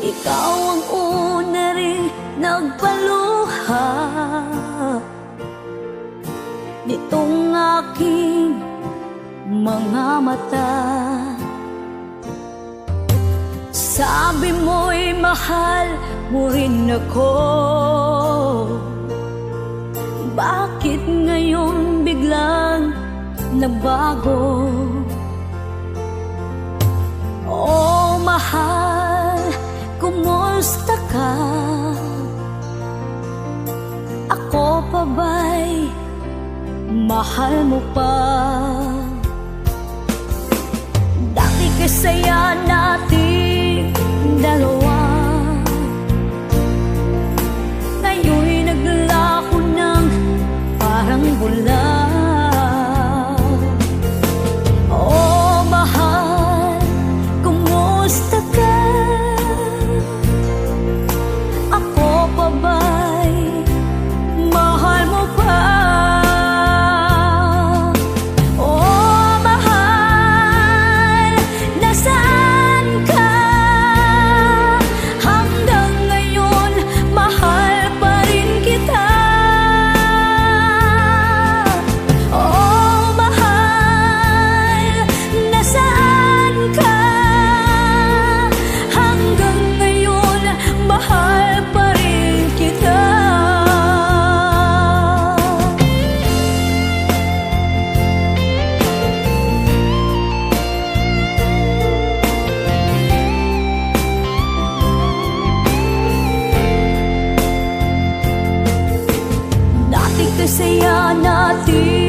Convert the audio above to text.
Ikaw ang una rin nagpaluha nitong aking mga mata. Sabi mo'y mahal mo rin ako. Bakit ngayon biglang nagbago? Oh mahal, kumusta ka? Ako pa ba'y mahal mo pa? Dati kasaya nating dalawa, ngayon'y naglako ng parang bula. Oh mahal, kumusta ka? Ako pa ba'y mahal mo pa? Kasaya natin